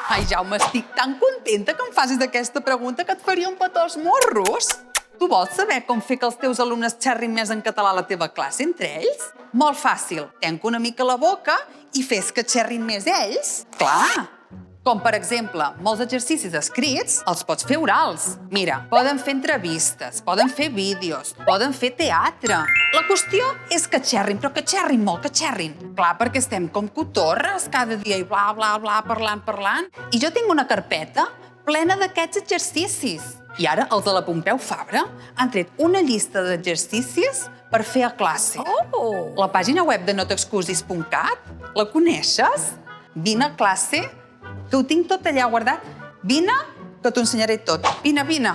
Ai, Jaume, estic tan contenta que em facis aquesta pregunta que et faria un petó als morros. Tu vols saber com fer que els teus alumnes xerrin més en català a la teva classe entre ells? Molt fàcil. Tanca una mica la boca i fes que xerrin més ells. Clar! Com, per exemple, molts exercicis escrits els pots fer orals. Mira, poden fer entrevistes, poden fer vídeos, poden fer teatre. La qüestió és que xerrin, però que xerrin molt, que xerrin. Clar, perquè estem com cotorres cada dia i bla, bla, bla, parlant. I jo tinc una carpeta plena d'aquests exercicis. I ara els de la Pompeu Fabra han tret una llista d'exercicis per fer a classe. Oh! La pàgina web de notexcusis.cat, la coneixes? Vine a classe, que ho tinc tot allà guardat. Vine, que t'ho ensenyaré tot. Vine, vine.